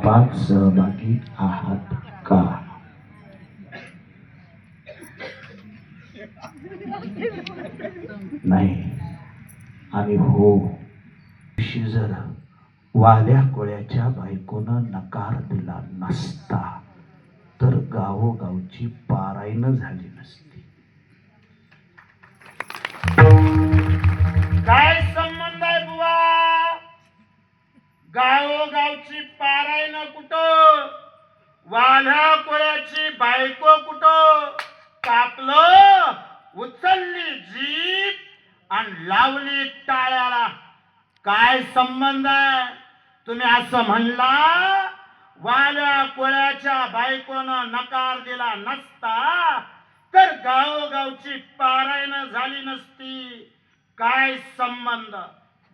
पापात सहभागी आहात का? नाही. आणि हो, जर वाल्या कोळ्याच्या बायकोनं नकार दिला नसता तर गावोगावची पारायण झाली नसती. काय संबंध आहे बुवा? गावोगावची पारायण कुठं, वाल्या कोळ्याची बायको कुठं? कापलं, उचलली जीभ आणि लावली टाळ्याला. काय संबंध आहे? तुम्ही असं म्हणला वाल्या कोळ्याच्या बायकोनं नकार दिला नसता तर गावोगावची पारायण झाली नसती. काय संबंध?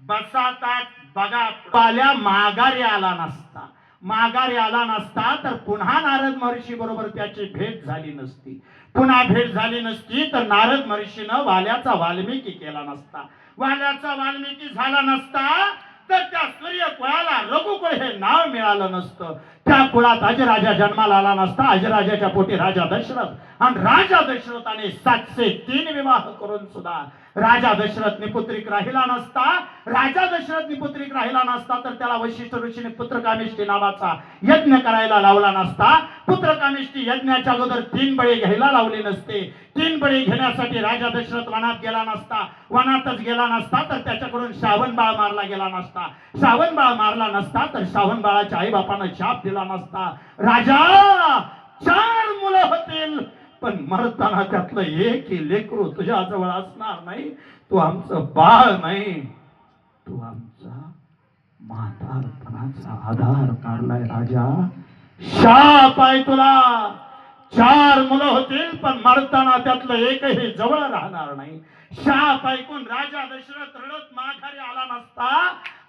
बसातात बघा. वाल्या माघारी आला नसता, माघारी आला नसता तर पुन्हा नारद महर्षी बरोबर त्याची भेट झाली नसती. पुन्हा भेट झाली नसती तर नारद महर्षीनं वाल्याचा वाल्मिकी केला नसता. वाल्याचा वाल्मिकी झाला नसता तर त्या सूर्य कुळाला रघुकुळ हे नाव मिळालं नसतं. त्या कुळात अजराजा जन्माला आला नसता. अजराजाच्या पोटी राजा दशरथ आणि राजा दशरथाने 703 विवाह करून सुद्धा राजा दशरथ निपुत्रिक राहिला नसता. राजा दशरथ निपुत्रिक राहिला नसता तर त्याला वशिष्ठ ऋषीने पुत्रकामेष्टी नावाचा यज्ञ करायला लावला नसता. पुत्रकामेष्टी यज्ञाच्या अगोदर 3 बळी घ्यायला लावले नसते. 3 बळी घेण्यासाठी राजा दशरथ वनात गेला नसता. वनातच गेला नसता तर त्याच्याकडून श्रावण बाळ मारला गेला नसता. श्रावण बाळ मारला नसता तर श्रावण बाळाच्या आई बापानं शाप दिला नसता. राजा 4 मुलं होतील पण मरताना त्यातलं एक ही लेकरू तुझ्या जवळ असणार नाही. तू आमचं बाळ नाही, तू आमचा म्हातारपणाचा आधार काढलाय. राजा, शाप आहे तुला. 4 मुलं होतील पण मरताना त्यातलं एकही जवळ राहणार नाही. शाप ऐकून राजा दशरथ रडत माघारी आला नसता.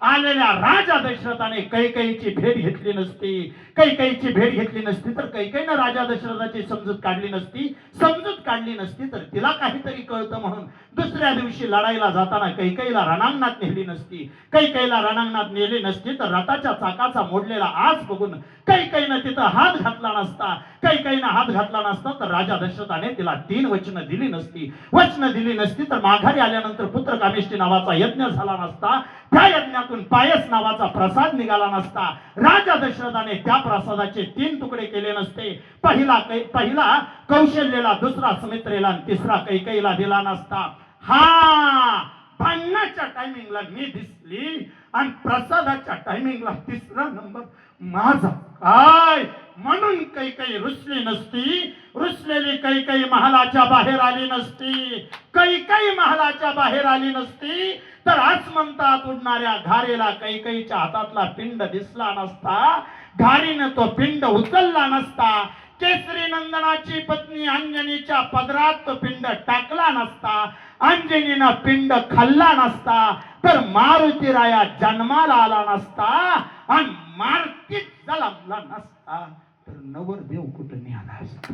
आलेल्या राजा दशरथाने कैकेयीची भेट घेतली नसती. कैकेयीची भेट घेतली नसती तर कैकेयीनं राजा दशरथाची समजूत काढली नसती. समजूत काढली नसती तर तिला काहीतरी कळतं म्हणून दुसऱ्या दिवशी लढाईला जाताना कैकेयीला रणांगणात नेली नसती. कैकेयीला रणांगणात नेली नसती तर रथाच्या चाकाचा मोडलेला आज बघून कैकेयीनं तिथं हात घातला नसता. कैकेयीनं हात घातला नसता तर राजा दशरथाने तिला 3 वचनं दिली नसती. वचनं दिली नसती तर माघारी आल्यानंतर पुत्रकामेष्टी नावाचा यज्ञ झाला नसता. त्या यज्ञातून पायस नावाचा प्रसाद निघाला नसता. राजा दशरथाने त्या प्रसादाचे 3 तुकडे केले नसते. पहिला कौशल्यला, दुसरा सुमित्रेला आणि तिसरा कैकेयीला दिला नसता. हा, भांडणाच्या टायमिंगला मी दिसली आणि प्रसादाच्या टायमिंगला 3रा नंबर माझा. काय म्हणून कैकेयी रुसली नसती. रुसलेली कैकेयी महालाच्या बाहेर आली नसती. कैकेयी महालाच्या बाहेर आली नसती तर आसमंतात उडणाऱ्या घारेला कैकेयीच्या हातातला पिंड दिसला नसता. घारीनं तो पिंड उचलला नसता. केसरी नंदनाची पत्नी अंजनीच्या पदरात तो पिंड टाकला नसता. अंजनीनं पिंड खाल्ला नसता तर मारुती राया जन्माला आला नसता. आणि मारुतीत जन्मला नसता तर नवरदेव कुठे निघाला असता.